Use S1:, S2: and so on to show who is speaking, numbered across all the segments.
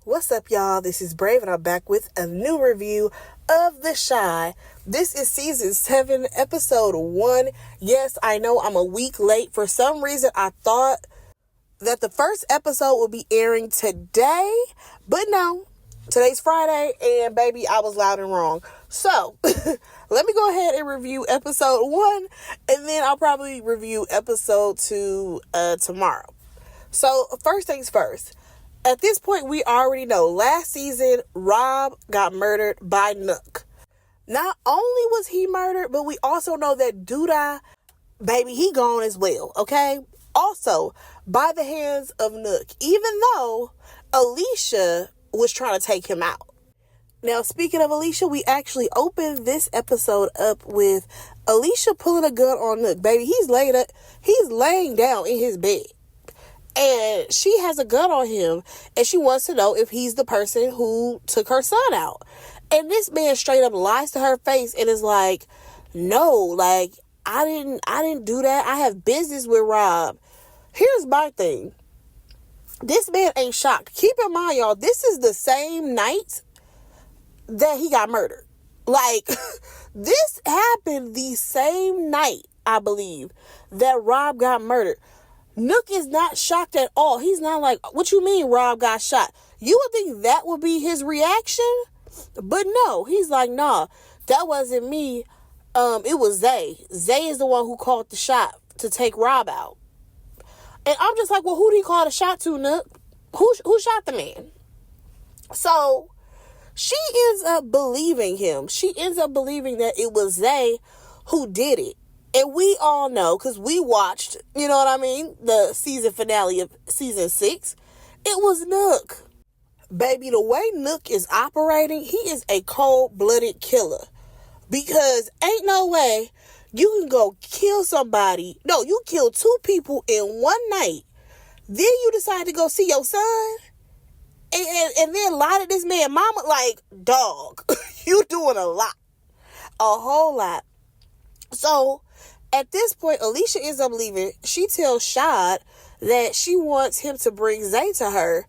S1: What's up, y'all? This is Brave, and I'm back with a new review of The Chi. This is season 7, episode 1. Yes, I know I'm a week late. For some reason, I thought that the first episode would be airing today, but no. Today's Friday, and baby, I was loud and wrong. So, let me go ahead and review episode 1, and then I'll probably review episode 2 tomorrow. So, first things first. At this point, we already know last season, Rob got murdered by Nook. Not only was he murdered, but we also know that Douda, baby, he gone as well, okay? Also, by the hands of Nook, even though Alicia was trying to take him out. Now, speaking of Alicia, we actually opened this episode up with Alicia pulling a gun on Nook. Baby, he's laying down in his bed. And she has a gun on him, and she wants to know if he's the person who took her son out. And this man straight up lies to her face and is like, no, like, I didn't do that. I have business with Rob. Here's my thing. This man ain't shocked. Keep in mind, y'all, this is the same night that he got murdered. Like, this happened the same night, I believe, that Rob got murdered. Nook is not shocked at all. He's not like, what you mean Rob got shot? You would think that would be his reaction. But no, he's like, nah, that wasn't me. It was Zay. Zay is the one who called the shot to take Rob out. And I'm just like, well, who did he call the shot to, Nook? Who shot the man? So she ends up believing him. She ends up believing that it was Zay who did it. And we all know, because we watched, you know what I mean, the season finale of season 6. It was Nook. Baby, the way Nook is operating, he is a cold-blooded killer. Because ain't no way you can go kill somebody. No, you kill 2 people in one night. Then you decide to go see your son. And then lie to this man, mama, like, dog, you doing a lot. A whole lot. So, at this point, Alicia ends up leaving. She tells Shad that she wants him to bring Zay to her.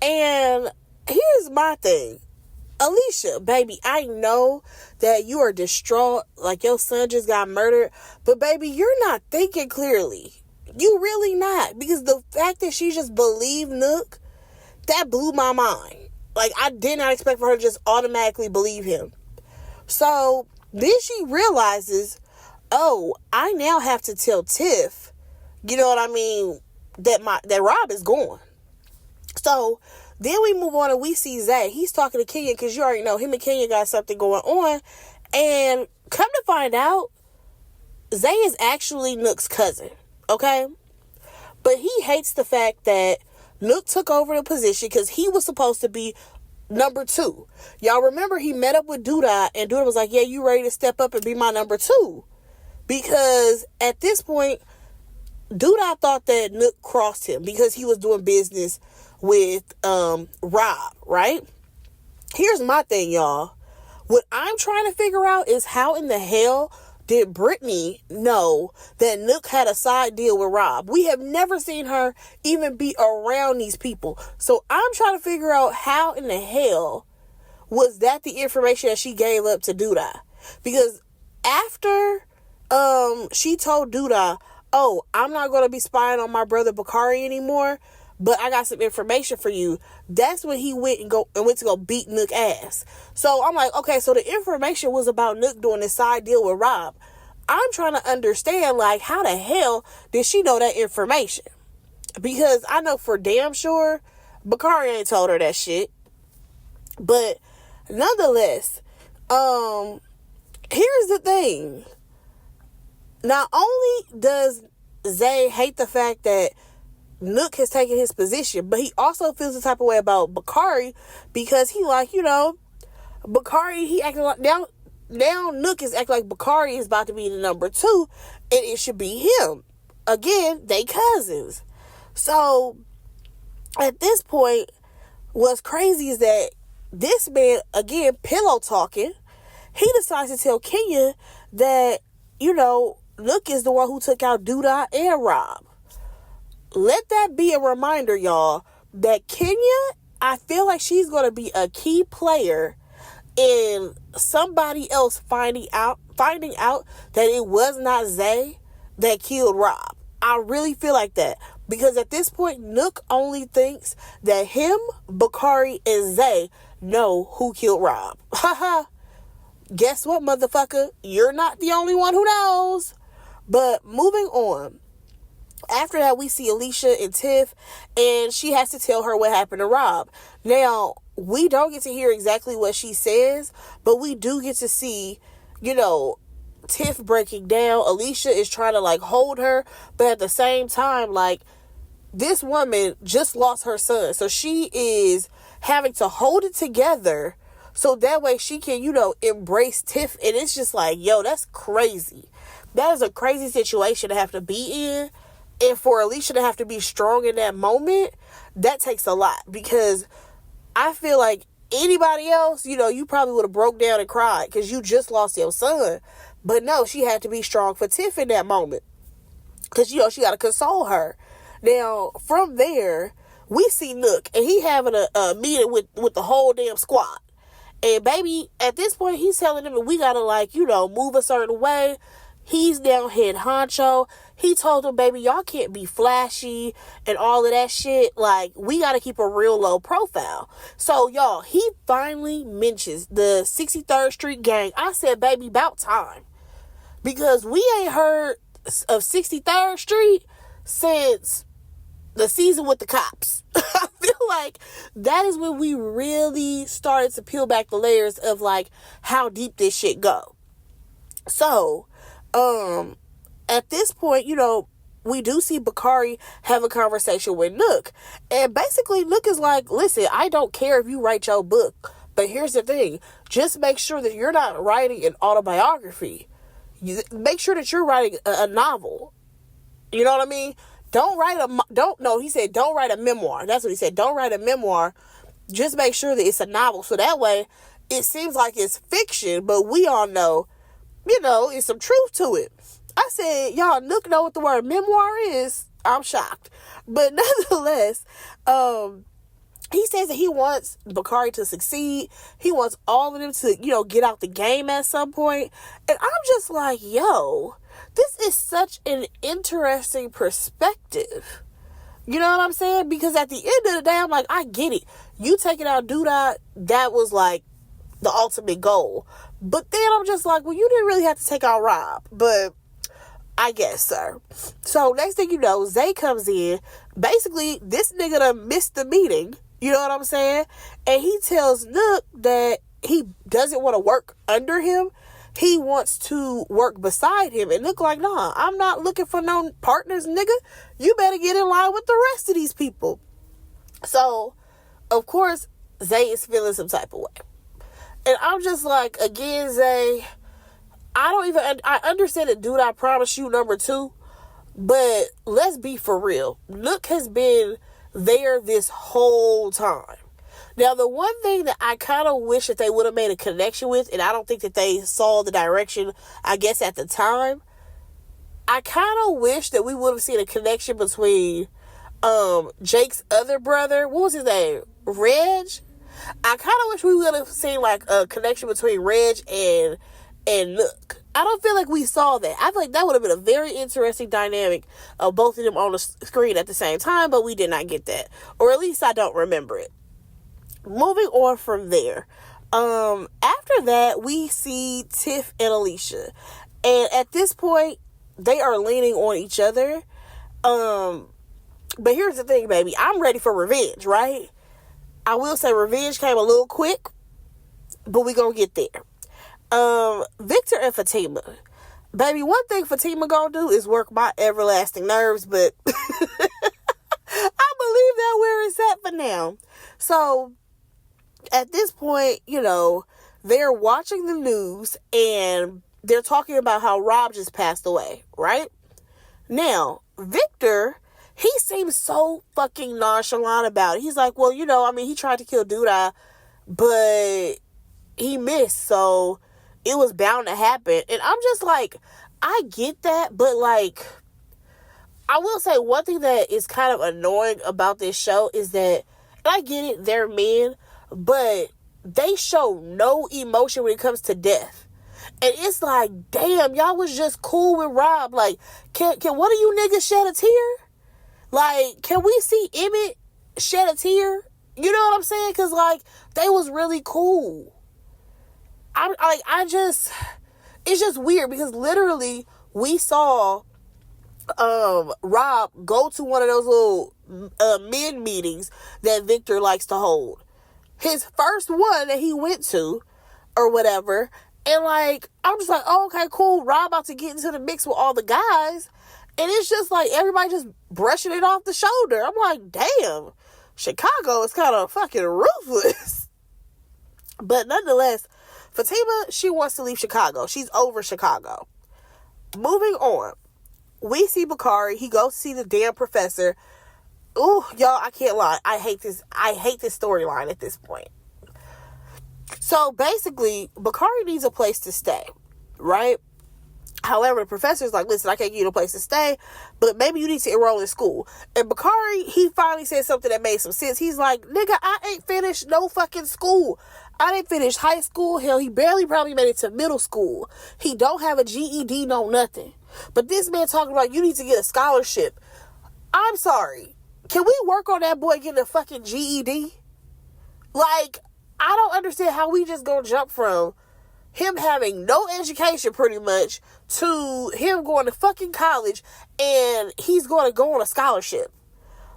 S1: And here's my thing. Alicia, baby, I know that you are distraught, like your son just got murdered. But baby, you're not thinking clearly. You really not. Because the fact that she just believed Nook, that blew my mind. Like, I did not expect for her to just automatically believe him. So, then she realizes, oh, I now have to tell Tiff, you know what I mean, that Rob is gone. So, then we move on and we see Zay. He's talking to Kenya because you already know him and Kenya got something going on. And come to find out, Zay is actually Nook's cousin, okay? But he hates the fact that Nook took over the position because he was supposed to be number 2. Y'all remember he met up with Douda, and Douda was like, yeah, you ready to step up and be my number 2? Because at this point, Douda thought that Nook crossed him because he was doing business with Rob, right? Here's my thing, y'all. What I'm trying to figure out is how in the hell did Brittany know that Nook had a side deal with Rob? We have never seen her even be around these people. So I'm trying to figure out how in the hell was that the information that she gave up to Douda? Because after she told Douda, oh, I'm not going to be spying on my brother Bakari anymore, but I got some information for you. That's when he went to go beat Nook ass. So I'm like, okay, so the information was about Nook doing this side deal with Rob. I'm trying to understand, like, how the hell did she know that information? Because I know for damn sure Bakari ain't told her that shit. But nonetheless, here's the thing. Not only does Zay hate the fact that Nook has taken his position, but he also feels the type of way about Bakari because he like, you know, Bakari, he acting like, now Nook is acting like Bakari is about to be the number 2 and it should be him. Again, they cousins. So, at this point, what's crazy is that this man, again, pillow talking, he decides to tell Kenya that, you know, Nook is the one who took out Douda and Rob. Let that be a reminder, y'all, that Kenya I feel like she's going to be a key player in somebody else finding out that it was not Zay that killed Rob. I really feel like that. Because at this point, Nook only thinks that him, Bakari, and Zay know who killed Rob. Haha. Guess what, motherfucker? You're not the only one who knows. But moving on. After that, we see Alicia and Tiff, and she has to tell her what happened to Rob. Now, we don't get to hear exactly what she says, but we do get to see, Tiff breaking down. Alicia is trying to, hold her, but at the same time, this woman just lost her son. So she is having to hold it together so that way she can, embrace Tiff. And it's just that's crazy. That is a crazy situation to have to be in. And for Alicia to have to be strong in that moment, that takes a lot. Because I feel like anybody else, you probably would have broke down and cried because you just lost your son. But no, she had to be strong for Tiff in that moment. Because, she got to console her. Now, from there, we see Nook. And he having a meeting with the whole damn squad. And baby, at this point, he's telling them that we got to, move a certain way. He's now head honcho. He told them, baby, y'all can't be flashy and all of that shit. We got to keep a real low profile. So, y'all, he finally mentions the 63rd Street gang. I said, baby, about time. Because we ain't heard of 63rd Street since the season with the cops. I feel like that is when we really started to peel back the layers of, how deep this shit go. So, at this point, we do see Bakari have a conversation with Nook. And basically, Nook is like, listen, I don't care if you write your book, but here's the thing. Just make sure that you're not writing an autobiography. Make sure that you're writing a novel. You know what I mean? He said, don't write a memoir. That's what he said. Don't write a memoir. Just make sure that it's a novel. So that way, it seems like it's fiction, but we all know, it's some truth to it. I said, y'all, Nook know what the word memoir is. I'm shocked. But nonetheless, he says that he wants Bakari to succeed. He wants all of them to, get out the game at some point. And I'm just like, yo, this is such an interesting perspective. You know what I'm saying? Because at the end of the day, I'm like, I get it. You taking out Douda, that was the ultimate goal. But then I'm just like, well, you didn't really have to take out Rob. But I guess, sir. So next thing you know, Zay comes in. Basically, this nigga done missed the meeting. You know what I'm saying? And he tells Nook that he doesn't want to work under him. He wants to work beside him. And Nook like, nah, I'm not looking for no partners, nigga. You better get in line with the rest of these people. So, of course, Zay is feeling some type of way. And I'm just like, again, Zay, I understand that Dude, I Promise You #2, but let's be for real. Nook has been there this whole time. Now, the one thing that I kind of wish that they would have made a connection with, and I don't think that they saw the direction, I guess, at the time, I kind of wish that we would have seen a connection between Jake's other brother, what was his name? Reg? I kind of wish we would have seen a connection between Reg and Nook. I don't feel like we saw that. I feel like that would have been a very interesting dynamic of both of them on the screen at the same time, but we did not get that. Or at least I don't remember it. Moving on from there. After that, we see Tiff and Alicia. And at this point, they are leaning on each other. But here's the thing, baby. I'm ready for revenge, right? I will say revenge came a little quick, but we gonna get there. Victor and Fatima. Baby, one thing Fatima gonna do is work my everlasting nerves, but I believe that where it's at for now. So, at this point, they're watching the news and they're talking about how Rob just passed away, right? Now, Victor, he seems so fucking nonchalant about it. He's like, well, he tried to kill Douda, but he missed, so it was bound to happen. And I'm just like, I get that, but I will say one thing that is kind of annoying about this show is that I get it, they're men, but they show no emotion when it comes to death. And it's like, damn, y'all was just cool with Rob. Like, can one of you niggas shed a tear? Like, can we see Emmett shed a tear? You know what I'm saying? Because, like, they was really cool. It's just weird because literally we saw Rob go to one of those little men meetings that Victor likes to hold. His first one that he went to or whatever. And like, I'm just like, oh, okay, cool. Rob about to get into the mix with all the guys. And it's just like everybody just brushing it off the shoulder. I'm like, damn, Chicago is kind of fucking ruthless. But nonetheless, Fatima, she wants to leave Chicago. She's over Chicago. Moving on. We see Bakari. He goes to see the damn professor. Ooh, y'all, I can't lie. I hate this storyline at this point. So basically, Bakari needs a place to stay, right? However, the professor's like, listen, I can't give you a place to stay, but maybe you need to enroll in school. And Bakari, he finally said something that made some sense. He's like, nigga, I ain't finished no fucking school. I didn't finish high school. Hell, he barely probably made it to middle school. He don't have a GED, no nothing. But this man talking about you need to get a scholarship. I'm sorry. Can we work on that boy getting a fucking GED? Like, I don't understand how we just gonna jump from him having no education pretty much to him going to fucking college and he's going to go on a scholarship.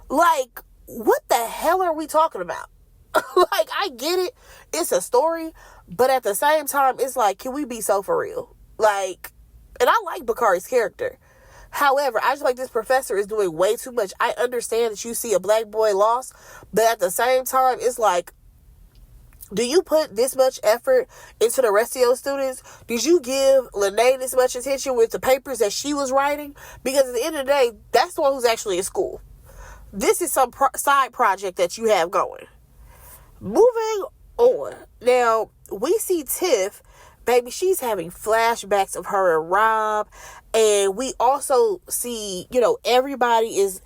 S1: Like, what the hell are we talking about? Like, I get it. It's a story. But at the same time, it's like, can we be so for real? Like, and I like Bakari's character. However, I just like this professor is doing way too much. I understand that you see a black boy lost, but at the same time, it's like, do you put this much effort into the rest of your students? Did you give Lene this much attention with the papers that she was writing? Because at the end of the day, that's the one who's actually in school. This is some side project that you have going. Moving on. Now, we see Tiff. Baby, she's having flashbacks of her and Rob. And we also see, everybody is,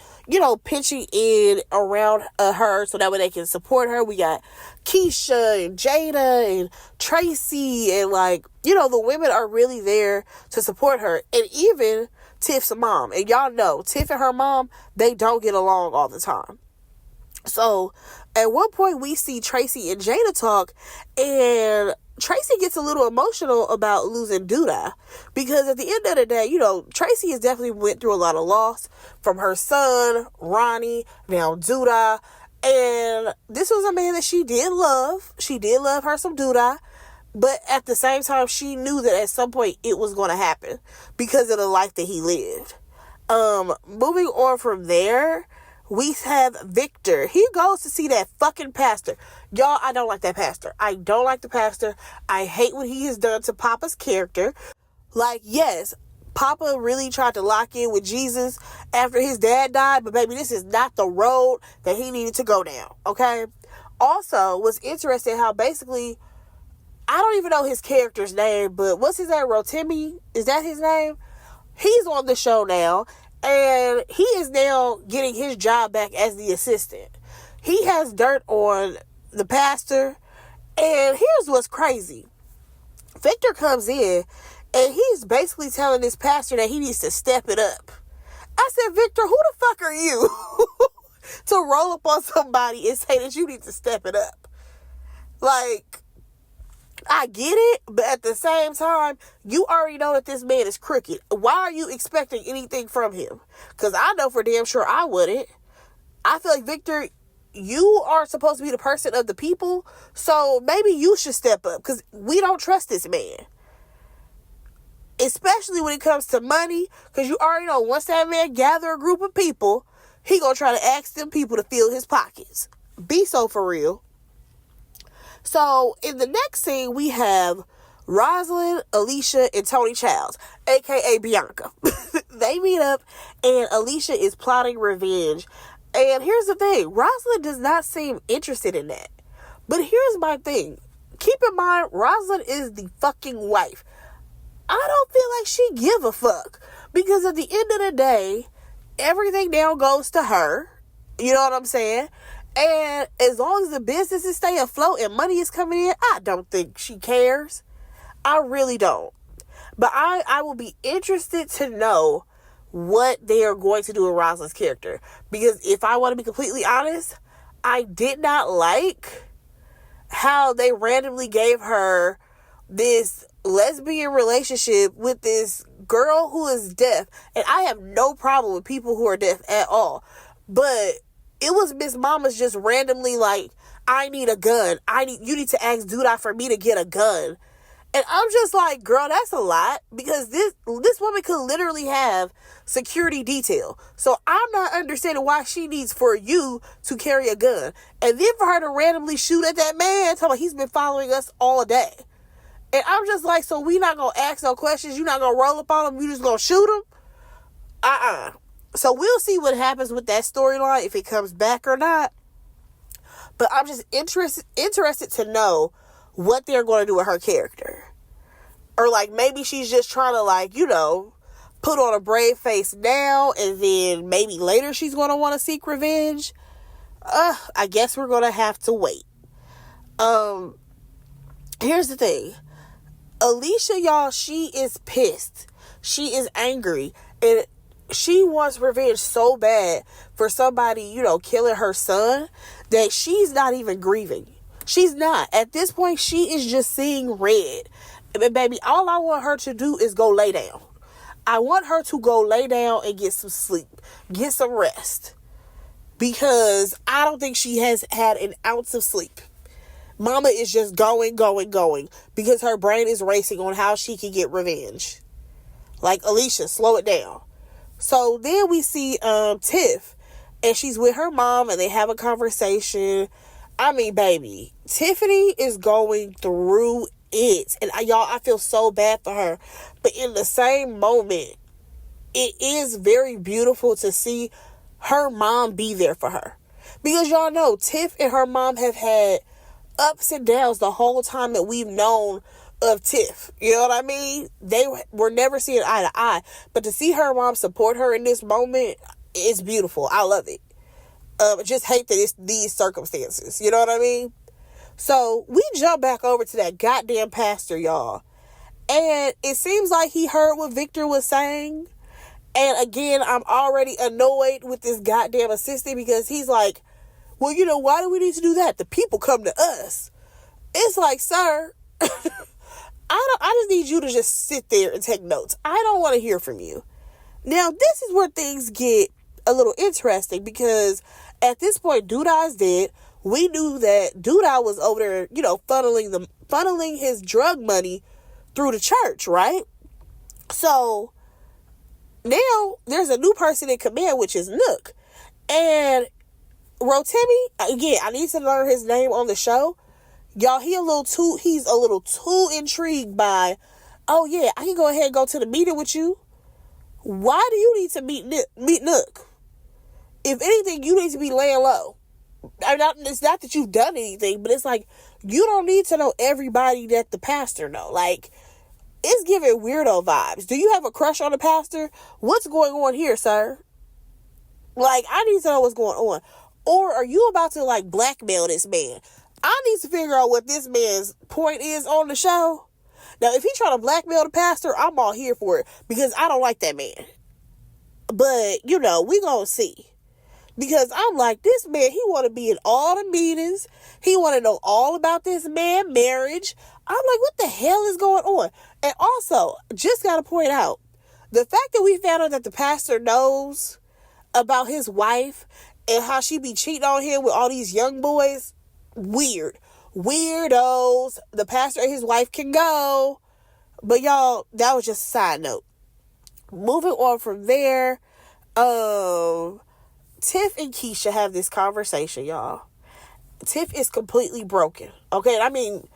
S1: pitching in around her so that way they can support her. We got Keisha and Jada and Tracy and the women are really there to support her. And even Tiff's mom. And y'all know, Tiff and her mom, they don't get along all the time. So at one point we see Tracy and Jada talk and Tracy gets a little emotional about losing Douda because at the end of the day, Tracy has definitely went through a lot of loss from her son, Ronnie, now Douda. And this was a man that she did love. She did love her some Douda. But at the same time, she knew that at some point it was going to happen because of the life that he lived. Moving on from there, we have Victor. He goes to see that fucking pastor. Y'all, I don't like that pastor. I don't like the pastor. I hate what he has done to Papa's character. Like, yes, Papa really tried to lock in with Jesus after his dad died, but baby, this is not the road that he needed to go down, okay? Also, was interesting how basically, I don't even know his character's name, but what's his name? Rotimi? Is that his name? He's on the show now. And he is now getting his job back as the assistant. He has dirt on the pastor. And here's what's crazy. Victor comes in and he's basically telling this pastor that he needs to step it up. I said, Victor, who the fuck are you to roll up on somebody and say that you need to step it up? Like, I get it, but at the same time, you already know that this man is crooked. Why are you expecting anything from him? Because I know for damn sure I wouldn't. I feel like, Victor, you are supposed to be the person of the people, so maybe you should step up because we don't trust this man. Especially when it comes to money, because you already know once that man gather a group of people, he gonna try to ask them people to fill his pockets. Be so for real. So, in the next scene, we have Rosalind, Alicia, and Tony Childs, a.k.a. Bianca. They meet up, and Alicia is plotting revenge. And here's the thing. Rosalind does not seem interested in that. But here's my thing. Keep in mind, Rosalind is the fucking wife. I don't feel like she give a fuck. Because at the end of the day, everything now goes to her. You know what I'm saying? And as long as the business is staying afloat and money is coming in, I don't think she cares. I really don't. But I will be interested to know what they are going to do with Rosalind's character. Because if I want to be completely honest, I did not like how they randomly gave her this lesbian relationship with this girl who is deaf. And I have no problem with people who are deaf at all. But it was Miss Mama's just randomly like, I need a gun. You need to ask Duda for me to get a gun. And I'm just like, girl, that's a lot, because this woman could literally have security detail. So I'm not understanding why she needs for you to carry a gun. And then for her to randomly shoot at that man, talking about he's been following us all day. And I'm just like, so we not going to ask no questions? You not going to roll up on him? You just going to shoot him? So we'll see what happens with that storyline, if it comes back or not. But I'm just interested to know what they're going to do with her character. Or like maybe she's just trying to like, put on a brave face now, and then maybe later she's going to want to seek revenge. I guess we're going to have to wait. Here's the thing. Alicia, y'all, she is pissed. She is angry. And she wants revenge so bad for somebody, killing her son, that she's not even grieving. She's not. At this point, she is just seeing red. And baby, all I want her to do is go lay down. I want her to go lay down and get some sleep. Get some rest. Because I don't think she has had an ounce of sleep. Mama is just going. Because her brain is racing on how she can get revenge. Like, Alicia, slow it down. So then we see Tiff. And she's with her mom and they have a conversation. I mean, baby, Tiffany is going through it. And y'all, I feel so bad for her. But in the same moment, it is very beautiful to see her mom be there for her. Because y'all know, Tiff and her mom have had ups and downs the whole time that we've known of Tiff. You know what I mean? They were never seeing eye to eye. But to see her mom support her in this moment, it's beautiful. I love it. I just hate that it's these circumstances. You know what I mean? So we jump back over to that goddamn pastor, y'all. And it seems like he heard what Victor was saying. And again, I'm already annoyed with this goddamn assistant, because he's like, well, why do we need to do that? The people come to us. It's like, sir, I just need you to just sit there and take notes. I don't want to hear from you. Now, this is where things get a little interesting, because at this point, Duda is dead. We knew that Duda was over there, funneling his drug money through the church, right? So now there's a new person in command, which is Nook. And Rotimi, again, I need to learn his name on the show. Y'all, he's a little too intrigued by, oh yeah, I can go ahead and go to the meeting with you. Why do you need to meet Nook? If anything, you need to be laying low. It's not that you've done anything, but it's like, you don't need to know everybody that the pastor know. Like, it's giving weirdo vibes. Do you have a crush on the pastor? What's going on here, sir? Like, I need to know what's going on. Or are you about to, like, blackmail this man? I need to figure out what this man's point is on the show. Now, if he's trying to blackmail the pastor, I'm all here for it, because I don't like that man. But, we gonna see. Because I'm like, this man, he want to be in all the meetings. He want to know all about this man marriage. I'm like, what the hell is going on? And also, just got to point out, the fact that we found out that the pastor knows about his wife and how she be cheating on him with all these young boys, weird. Weirdos. The pastor and his wife can go. But y'all, that was just a side note. Moving on from there, Tiff and Keisha have this conversation, y'all. Tiff is completely broken, okay? I mean,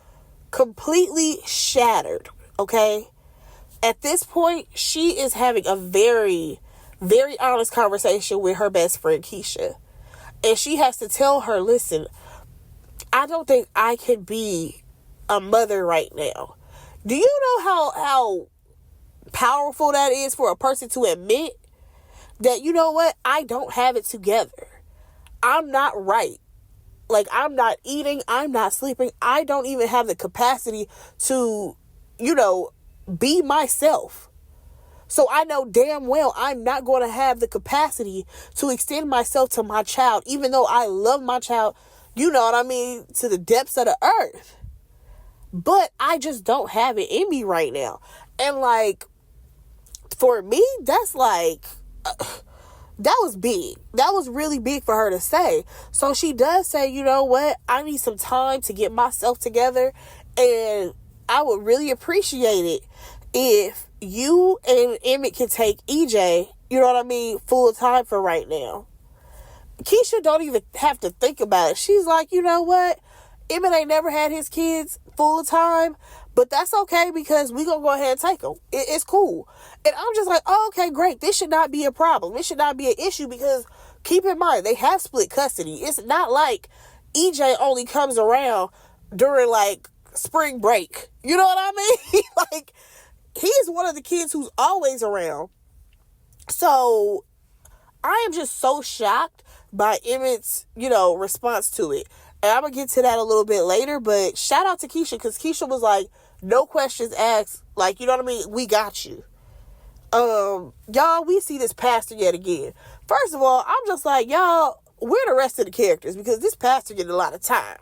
S1: completely shattered, okay? At this point, she is having a very, very honest conversation with her best friend, Keisha. And she has to tell her, listen, I don't think I can be a mother right now. Do you know how powerful that is for a person to admit that, you know what, I don't have it together. I'm not right. Like, I'm not eating, I'm not sleeping, I don't even have the capacity to, be myself. So I know damn well I'm not going to have the capacity to extend myself to my child, even though I love my child, to the depths of the earth. But I just don't have it in me right now. And like, for me, that's like, that was big. That was really big for her to say. So she does say, you know what? I need some time to get myself together. And I would really appreciate it if you and Emmett can take EJ, full time for right now. Keisha don't even have to think about it. She's like, you know what? Emmett ain't never had his kids full time, but that's okay because we gonna go ahead and take them. It's cool. And I'm just like, oh, okay, great. This should not be a problem. This should not be an issue because keep in mind, they have split custody. It's not like EJ only comes around during like spring break. You know what I mean? Like, he's one of the kids who's always around. So I am just so shocked by Emmett's, response to it. And I'm going to get to that a little bit later, but shout out to Keisha, because Keisha was like, no questions asked. Like, we got you. Y'all, we see this pastor yet again. First of all, I'm just like, y'all, where the rest of the characters? Because this pastor getting a lot of time.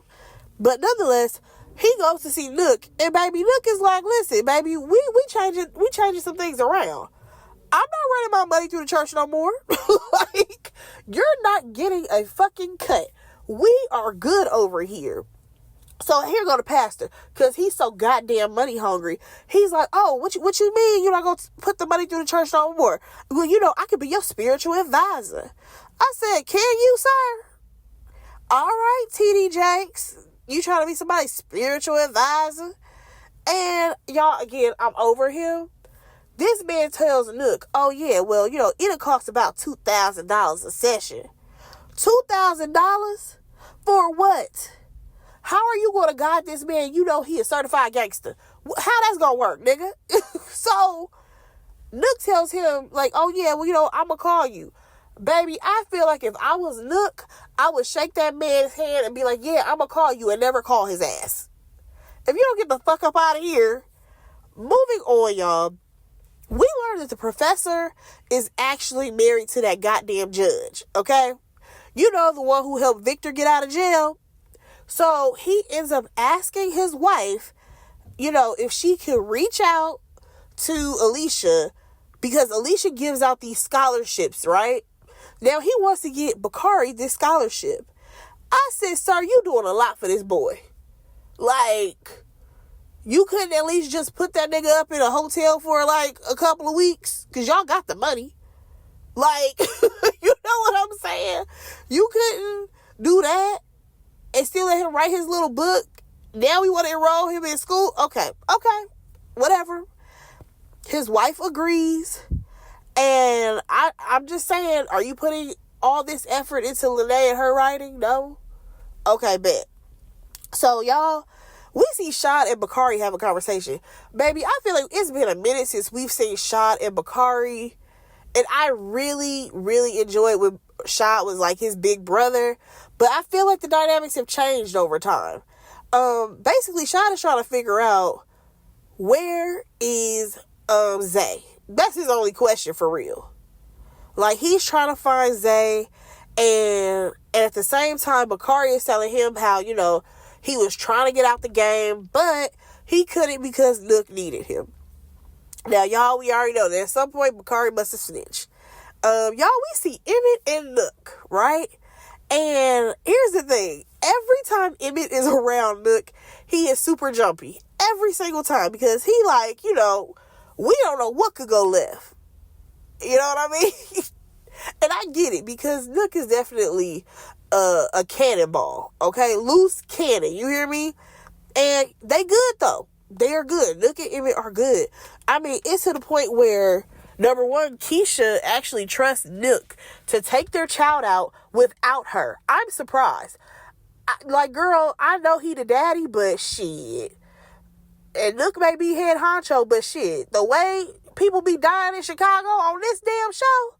S1: But nonetheless, he goes to see Nook, and baby, Nook is like, listen, baby, we changing some things around. I'm not running my money through the church no more. Like, you're not getting a fucking cut. We are good over here. So here go the pastor, because he's so goddamn money hungry. He's like, oh, what you mean you're not going to put the money through the church no more? Well, I could be your spiritual advisor. I said, can you, sir? All right, TD Jakes. You trying to be somebody's spiritual advisor? And y'all, again, I'm over him. This man tells Nook, oh yeah, well, it'll cost about $2,000 a session. $2,000? For what? How are you going to guide this man? He a certified gangster. How that's going to work, nigga? So, Nook tells him, like, oh yeah, well, I'm going to call you. Baby, I feel like if I was Nook, I would shake that man's hand and be like, yeah, I'm going to call you, and never call his ass. If you don't get the fuck up out of here. Moving on, y'all. We learned that the professor is actually married to that goddamn judge, okay? The one who helped Victor get out of jail. So he ends up asking his wife, if she could reach out to Alicia, because Alicia gives out these scholarships, right? Now he wants to get Bakari this scholarship. I said, sir, you doing a lot for this boy. Like, you couldn't at least just put that nigga up in a hotel for like a couple of weeks? Because y'all got the money. Like, you know what I'm saying? You couldn't do that and still let him write his little book. Now we want to enroll him in school? Okay, whatever. His wife agrees. And I'm just saying, are you putting all this effort into Lene and her writing? No? Okay, bet. So, y'all, we see Shad and Bakari have a conversation. Baby, I feel like it's been a minute since we've seen Shad and Bakari. And I really, really enjoyed when Shad was like his big brother. But I feel like the dynamics have changed over time. Basically, Shad is trying to figure out, where is Zay? That's his only question for real. Like, he's trying to find Zay. And at the same time, Bakari is telling him how, he was trying to get out the game, but he couldn't because Nook needed him. Now, y'all, we already know that at some point, Bakari must have snitched. Y'all, we see Emmett and Nook, right? And here's the thing. Every time Emmett is around Nook, he is super jumpy. Every single time. Because he like, we don't know what could go left. You know what I mean? And I get it, because Nook is definitely a cannonball. Okay? Loose cannon. You hear me? And they good, though. They are good. Nook and Emmett are good. I mean, it's to the point where, number one, Keisha actually trusts Nook to take their child out without her. I'm surprised. Girl, I know he the daddy, but shit. And Nook may be head honcho, but shit. The way people be dying in Chicago on this damn show,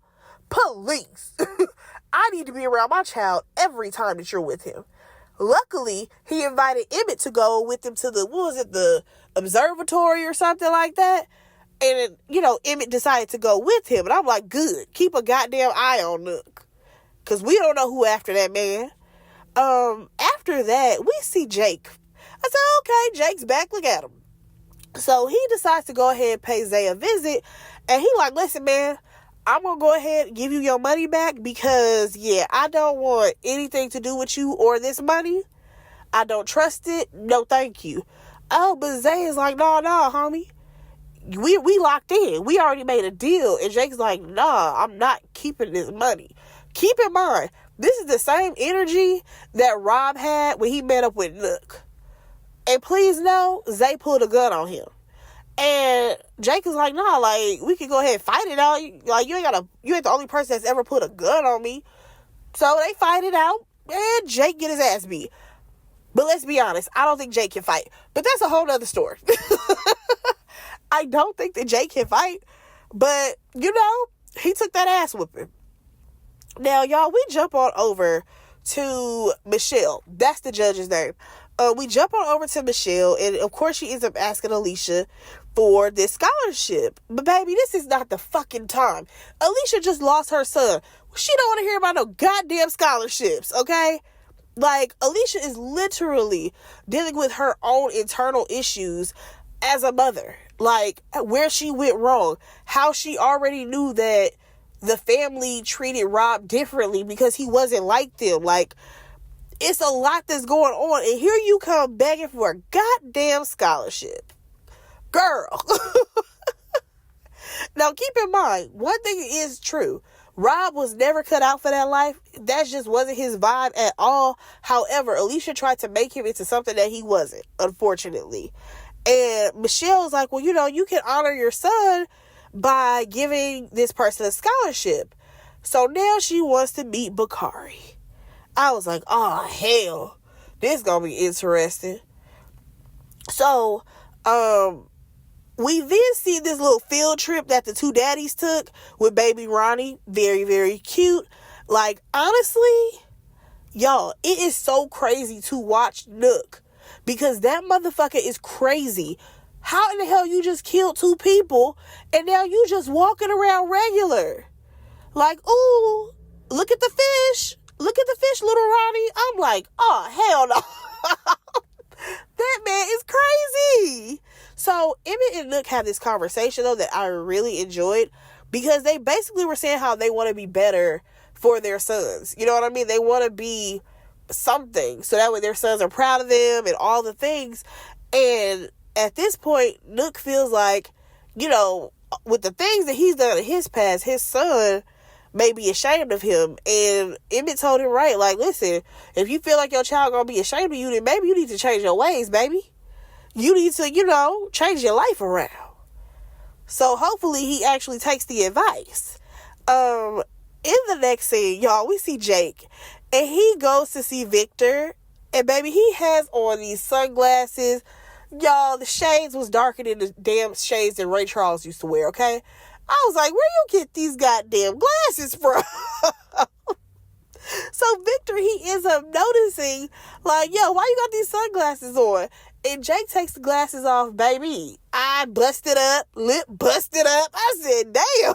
S1: police. I need to be around my child every time that you're with him. Luckily, he invited Emmett to go with him to the observatory or something like that. And, Emmett decided to go with him. And I'm like, good. Keep a goddamn eye on Nook. Because we don't know who after that man. After that, we see Jake. I said, okay, Jake's back. Look at him. So he decides to go ahead and pay Zay a visit. And he like, listen, man, I'm going to go ahead and give you your money back because, I don't want anything to do with you or this money. I don't trust it. No, thank you. Oh, but Zay is like, no, homie. We locked in. We already made a deal. And Jake's like, nah, I'm not keeping this money. Keep in mind, this is the same energy that Rob had when he met up with Nook. And please know, Zay pulled a gun on him. And Jake is like, nah, like, we can go ahead and fight it out. Like, you ain't the only person that's ever put a gun on me. So they fight it out, and Jake get his ass beat. But let's be honest, I don't think Jake can fight. But that's a whole nother story. I don't think that Jake can fight. But, he took that ass whooping. Now, y'all, we jump on over to Michelle. That's the judge's name. We jump on over to Michelle, and of course she ends up asking Alicia for this scholarship. But baby, this is not the fucking time. Alicia just lost her son. She don't want to hear about no goddamn scholarships, okay? Like, Alicia is literally dealing with her own internal issues as a mother. Like, where she went wrong. How she already knew that the family treated Rob differently because he wasn't like them. Like, it's a lot that's going on. And here you come begging for a goddamn scholarship. Girl. Now, keep in mind, one thing is true. Rob was never cut out for that life. That just wasn't his vibe at all. However, Alicia tried to make him into something that he wasn't, unfortunately. And Michelle's like, well, you can honor your son by giving this person a scholarship. So now she wants to meet Bakari. I was like, oh, hell. This gonna be interesting. So, we then see this little field trip that the two daddies took with baby Ronnie. Very, very cute. Like, honestly, y'all, it is so crazy to watch Nook. Because that motherfucker is crazy. How in the hell you just killed two people and now you just walking around regular? Like, ooh, look at the fish. Look at the fish, little Ronnie. I'm like, oh, hell no. That man is crazy. So Emmett and Nook have this conversation, though, that I really enjoyed. Because they basically were saying how they want to be better for their sons. You know what I mean? They want to be something. So that way their sons are proud of them and all the things. And at this point, Nook feels like, with the things that he's done in his past, his son may be ashamed of him. And Emmett told him right, like, listen, if you feel like your child gonna be ashamed of you, then maybe you need to change your ways, baby. You need to, change your life around. So hopefully he actually takes the advice. In the next scene, y'all, we see Jake. And he goes to see Victor. And baby, he has on these sunglasses. Y'all, the shades was darker than the damn shades that Ray Charles used to wear, okay? I was like, where you get these goddamn glasses from? So Victor, he ends up noticing, like, yo, why you got these sunglasses on? And Jake takes the glasses off, baby. Eye busted up, lip busted up. I said, damn.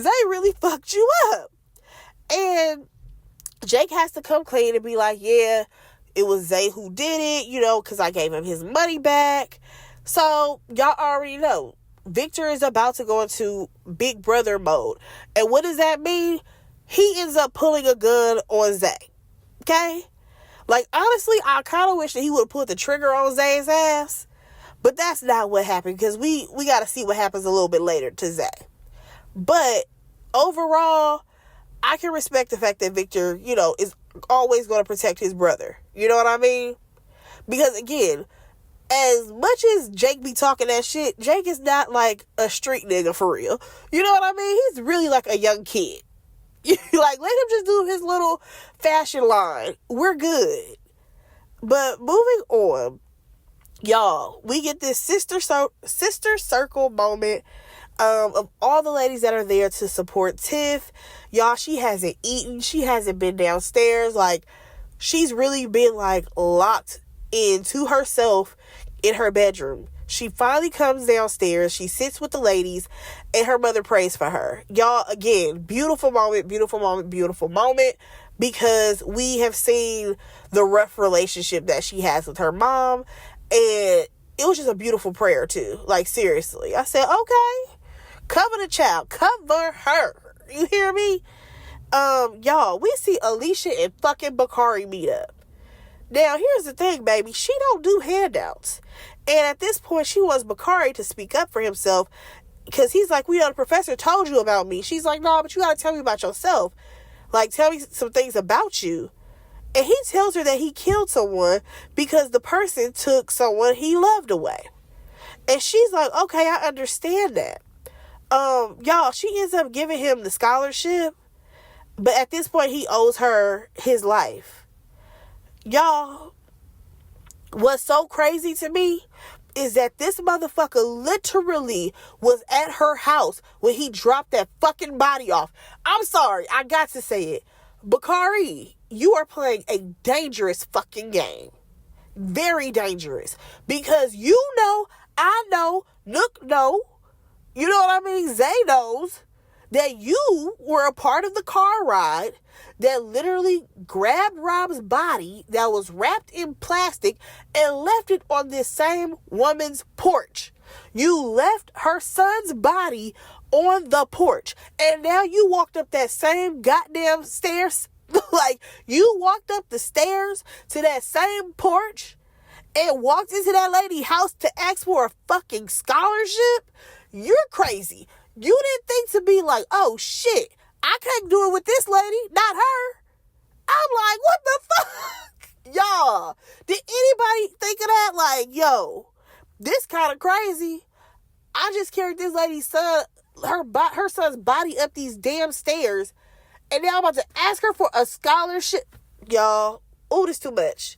S1: Zay really fucked you up. And Jake has to come clean and be like, yeah, it was Zay who did it, because I gave him his money back. So y'all already know. Victor is about to go into big brother mode. And what does that mean? He ends up pulling a gun on Zay. Okay? Like, honestly, I kind of wish that he would have put the trigger on Zay's ass. But that's not what happened, because we got to see what happens a little bit later to Zay. But overall, I can respect the fact that Victor, is always going to protect his brother. You know what I mean? Because, again, as much as Jake be talking that shit, Jake is not like a street nigga for real. You know what I mean? He's really like a young kid. Like, let him just do his little fashion line. We're good. But moving on, y'all, we get this sister circle moment of all the ladies that are there to support Tiff. Y'all, she hasn't eaten. She hasn't been downstairs. Like, she's really been like locked into herself in her bedroom. She finally comes downstairs. She sits with the ladies, and her mother prays for her. Y'all, again, beautiful moment, beautiful moment, beautiful moment, because we have seen the rough relationship that she has with her mom, and it was just a beautiful prayer too. Like, seriously. I said, okay, cover the child, cover her. You hear me? Y'all, we see Alicia and fucking Bakari meet up. Now, here's the thing, baby. She don't do handouts. And at this point, she wants Bakari to speak up for himself, because he's like, the professor told you about me. She's like, no, but you got to tell me about yourself. Like, tell me some things about you. And he tells her that he killed someone because the person took someone he loved away. And she's like, okay, I understand that. Y'all, she ends up giving him the scholarship. But at this point, he owes her his life. Y'all, what's so crazy to me is that this motherfucker literally was at her house when he dropped that fucking body off. I'm sorry, I got to say it. Bakari, you are playing a dangerous fucking game. Very dangerous. Because you know, I know, Nook know, you know what I mean? Zay knows that you were a part of the car ride that literally grabbed Rob's body that was wrapped in plastic and left it on this same woman's porch. You left her son's body on the porch. And now you walked up that same goddamn stairs. Like, you walked up the stairs to that same porch and walked into that lady's house to ask for a fucking scholarship? You're crazy. You didn't think to be like, oh shit, I can't do it with this lady, not her. I'm like, what the fuck? Y'all, did anybody think of that? Like, yo, this kind of crazy. I just carried this lady's son, her son's body up these damn stairs, and now I'm about to ask her for a scholarship. Y'all, oh, this too much.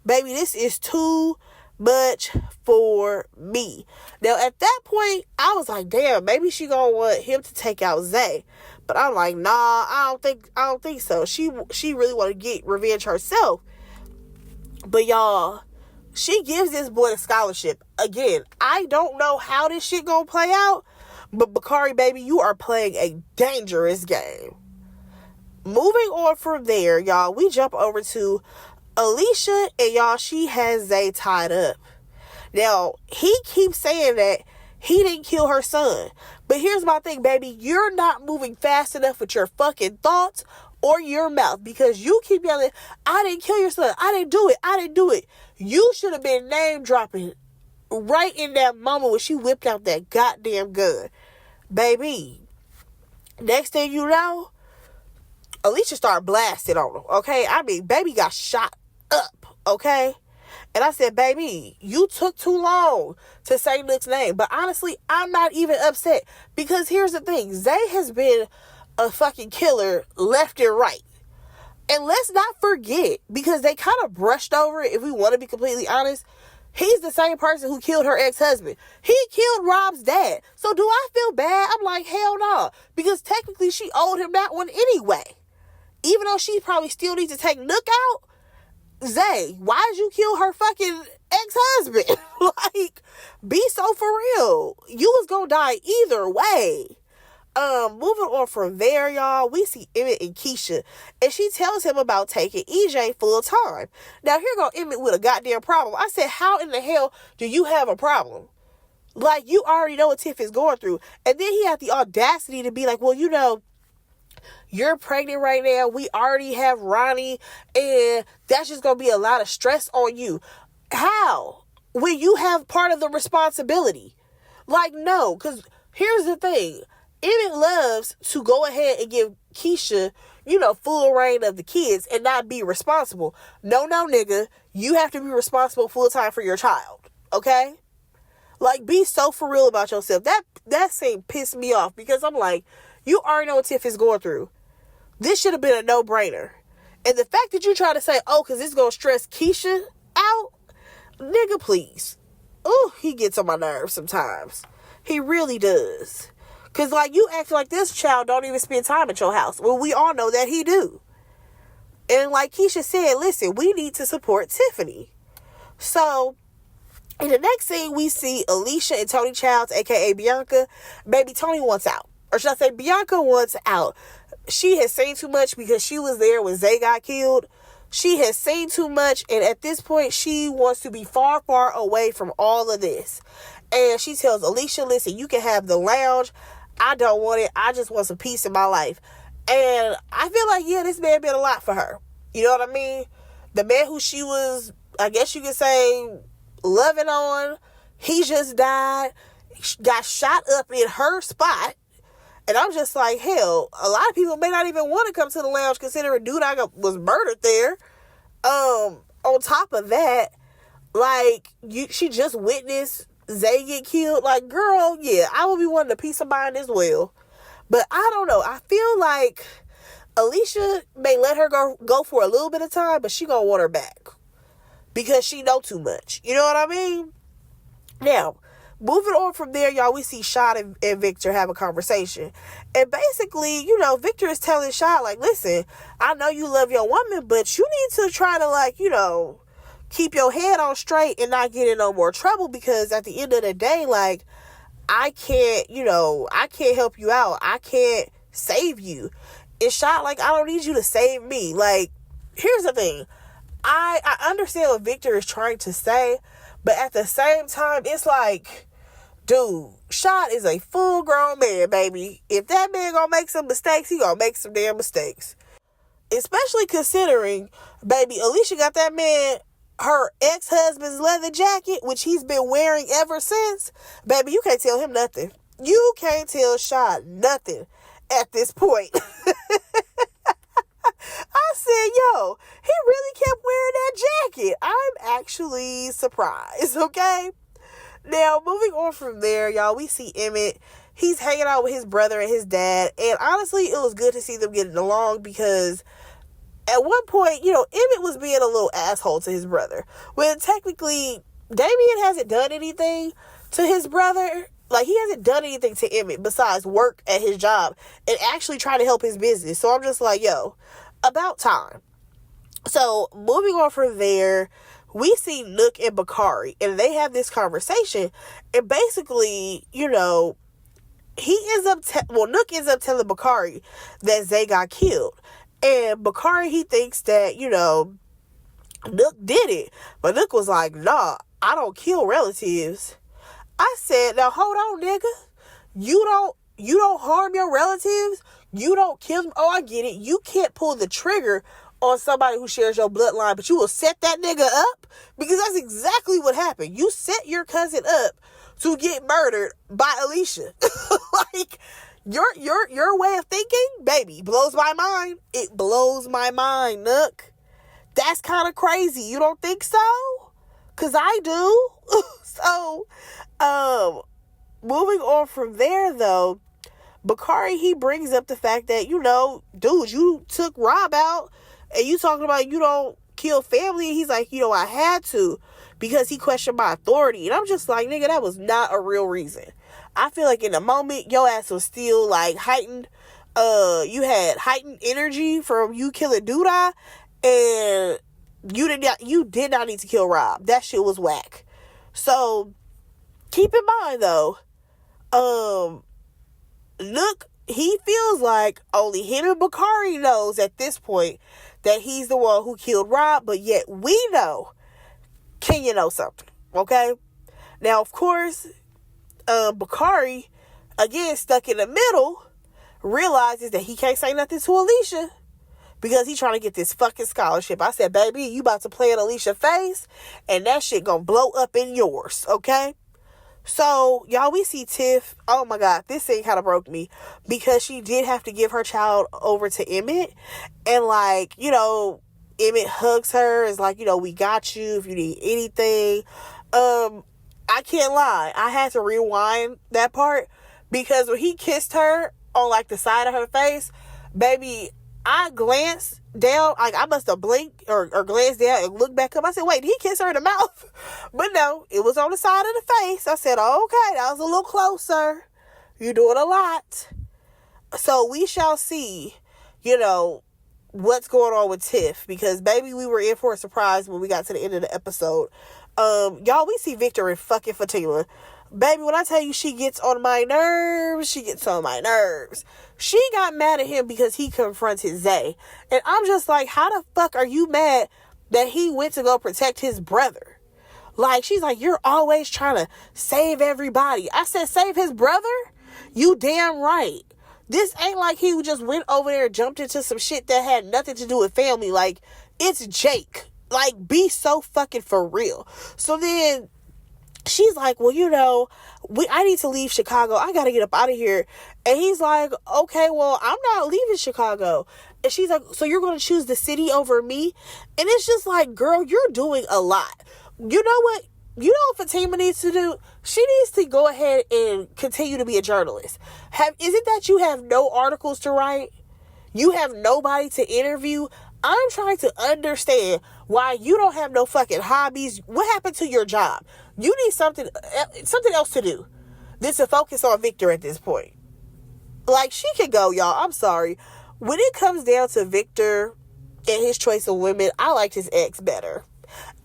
S1: Baby, this is too much for me. Now, at that point, I was like, damn, maybe she gonna want him to take out Zay. But I'm like, nah, I don't think so. She really want to get revenge herself. But y'all, she gives this boy a scholarship. Again, I don't know how this shit gonna play out, but Bakari, baby, you are playing a dangerous game. Moving on from there, y'all, we jump over to Alicia, and y'all, she has Zay tied up. Now, he keeps saying that he didn't kill her son. But here's my thing, baby. You're not moving fast enough with your fucking thoughts or your mouth, because you keep yelling, I didn't kill your son. I didn't do it. I didn't do it. You should have been name dropping right in that moment when she whipped out that goddamn gun. Baby, next thing you know, Alicia started blasting on him, okay? I mean, baby got shot up, okay? And I said, baby, you took too long to say Nook's name. But honestly, I'm not even upset, because here's the thing. Zay has been a fucking killer left and right. And let's not forget, because they kind of brushed over it, if we want to be completely honest, he's the same person who killed her ex-husband. He killed Rob's dad. So do I feel bad? I'm like, hell no. Because technically she owed him that one anyway. Even though she probably still needs to take Nook out. Zay, why did you kill her fucking ex-husband? Like, be so for real. You was gonna die either way. Moving on from there, y'all, we see Emmett and Keisha, and she tells him about taking EJ full time. Now, here go Emmett with a goddamn problem. I said, how in the hell do you have a problem? Like, you already know what Tiff is going through. And then he had the audacity to be like, well, you know, you're pregnant right now. We already have Ronnie, and that's just going to be a lot of stress on you. How? When you have part of the responsibility. Like, no, because here's the thing. Emmett loves to go ahead and give Keisha, you know, full reign of the kids and not be responsible. No, nigga. You have to be responsible full time for your child. Okay? Like, be so for real about yourself. That scene pissed me off, because I'm like, you already know what Tiff is going through. This should have been a no-brainer. And the fact that you try to say, oh, because it's going to stress Keisha out, nigga, please. Ooh, he gets on my nerves sometimes. He really does. Because, like, you act like this child don't even spend time at your house. Well, we all know that he do. And like Keisha said, listen, we need to support Tiffany. So, in the next scene, we see Alicia and Tony Childs, aka Bianca. Baby, Tony wants out. Or should I say, Bianca wants out. She has seen too much because she was there when Zay got killed. She has seen too much, and at this point, she wants to be far, far away from all of this. And she tells Alicia, listen, you can have the lounge. I don't want it. I just want some peace in my life. And I feel like, yeah, this man been a lot for her. You know what I mean? The man who she was, I guess you could say, loving on, he just died, got shot up in her spot. And I'm just like, hell, a lot of people may not even want to come to the lounge considering dude was murdered there. On top of that, like, she just witnessed Zay get killed. Like, girl, yeah, I would be wanting a peace of mind as well. But I don't know. I feel like Alicia may let her go for a little bit of time, but she gonna want her back. Because she know too much. You know what I mean? Now, moving on from there, y'all, we see Shad and Victor have a conversation. And basically, you know, Victor is telling Shad, like, listen, I know you love your woman, but you need to try to, like, you know, keep your head on straight and not get in no more trouble, because at the end of the day, like, I can't help you out. I can't save you. It's Shad, like, I don't need you to save me. Like, here's the thing. I understand what Victor is trying to say, but at the same time, it's like, dude, Shad is a full-grown man, baby. If that man gonna make some mistakes, he gonna make some damn mistakes. Especially considering, baby, Alicia got that man her ex-husband's leather jacket, which he's been wearing ever since. Baby, you can't tell him nothing. You can't tell Shad nothing at this point. I said, yo, he really kept wearing that jacket. I'm actually surprised, okay? Now, moving on from there, y'all, we see Emmett. He's hanging out with his brother and his dad. And honestly, it was good to see them getting along, because at one point, you know, Emmett was being a little asshole to his brother. When technically, Damien hasn't done anything to his brother. Like, he hasn't done anything to Emmett besides work at his job and actually try to help his business. So I'm just like, yo, about time. So moving on from there, we see Nook and Bakari, and they have this conversation. And basically, you know, Nook ends up telling Bakari that Zay got killed. And Bakari, he thinks that, you know, Nook did it. But Nook was like, nah, I don't kill relatives. I said, now hold on, nigga. You don't harm your relatives. You don't kill them. Oh, I get it. You can't pull the trigger on somebody who shares your bloodline, but you will set that nigga up, because that's exactly what happened. You set your cousin up to get murdered by Alicia. Like, your way of thinking, baby, blows my mind. It blows my mind, Nook. That's kind of crazy. You don't think so? Because I do. So, moving on from there, though, Bakari, he brings up the fact that, you know, dude, you took Rob out, and you talking about you don't kill family. He's like, you know, I had to, because he questioned my authority. And I'm just like, nigga, that was not a real reason. I feel like in the moment, your ass was still, like, heightened. You had heightened energy from you killing Duda, and you did not need to kill Rob. That shit was whack. So, keep in mind, though, Nook, he feels like only him and Bakari knows at this point that he's the one who killed Rob, but yet we know. Can you know something? Okay? Now, of course, Bakari, again, stuck in the middle, realizes that he can't say nothing to Alicia because he's trying to get this fucking scholarship. I said, baby, you about to play in Alicia's face, and that shit gonna blow up in yours, okay? So, y'all, we see Tiff. Oh my God, this thing kind of broke me, because she did have to give her child over to Emmett. And, like, you know, Emmett hugs her. Is like, you know, we got you if you need anything. I can't lie. I had to rewind that part, because when he kissed her on, like, the side of her face, baby, I glanced down, like, I must have blinked or glanced down and looked back up. I said, wait, did he kiss her in the mouth? But no, it was on the side of the face. I said, oh, okay, that was a little closer. You're doing a lot. So we shall see, you know, what's going on with Tiff, because baby, we were in for a surprise when we got to the end of the episode. Y'all, we see Victor and fucking Fatima. Baby, when I tell you she gets on my nerves, she gets on my nerves. She got mad at him because he confronted Zay. And I'm just like, how the fuck are you mad that he went to go protect his brother? Like, she's like, you're always trying to save everybody. I said, save his brother? You damn right. This ain't like he just went over there and jumped into some shit that had nothing to do with family. Like, it's Jake. Like, be so fucking for real. So then she's like, well, you know, I need to leave Chicago. I got to get up out of here. And he's like, okay, well, I'm not leaving Chicago. And she's like, so you're going to choose the city over me? And it's just like, girl, you're doing a lot. You know what? You know what Fatima needs to do? She needs to go ahead and continue to be a journalist. Is it that you have no articles to write? You have nobody to interview? I'm trying to understand why you don't have no fucking hobbies. What happened to your job? You need something else to do than to focus on Victor at this point. Like, she can go, y'all. I'm sorry. When it comes down to Victor and his choice of women, I liked his ex better.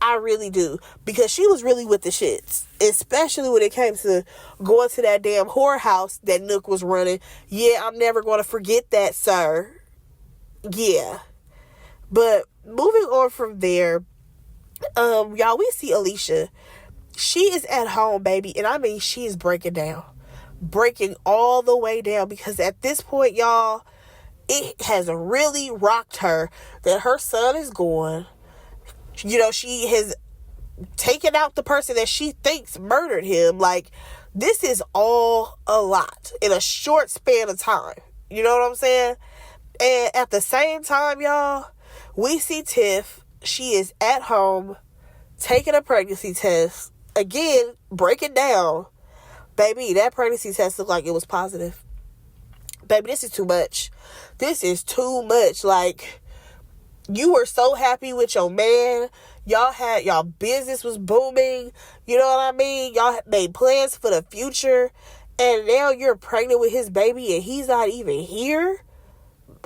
S1: I really do. Because she was really with the shits. Especially when it came to going to that damn whorehouse that Nook was running. Yeah, I'm never going to forget that, sir. Yeah. But moving on from there, y'all, we see Alicia. She is at home, baby. And I mean, she is breaking down. Breaking all the way down. Because at this point, y'all, it has really rocked her that her son is gone. You know, she has taken out the person that she thinks murdered him. Like, this is all a lot in a short span of time. You know what I'm saying? And at the same time, y'all, we see Tiff. She is at home taking a pregnancy test. Again, breaking down. Baby, that pregnancy test looked like it was positive. Baby, this is too much. This is too much. Like, you were so happy with your man. Y'all business was booming. You know what I mean? Y'all made plans for the future. And now you're pregnant with his baby and he's not even here?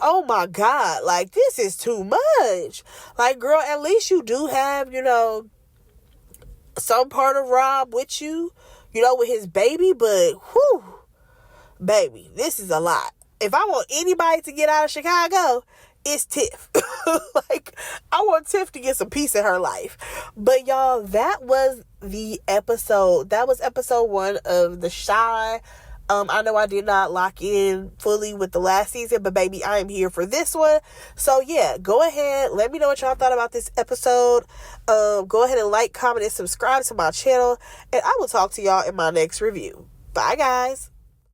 S1: Oh my God. Like, this is too much. Like, girl, at least you do have, you know, some part of Rob with you, you know, with his baby. But, whew, baby, this is a lot. If I want anybody to get out of Chicago, it's Tiff. Like, I want Tiff to get some peace in her life. But y'all, that was the episode. That was episode 1 of The Chi. I know I did not lock in fully with the last season, but baby, I am here for this one. So yeah, go ahead. Let me know what y'all thought about this episode. Go ahead and like, comment, and subscribe to my channel. And I will talk to y'all in my next review. Bye, guys.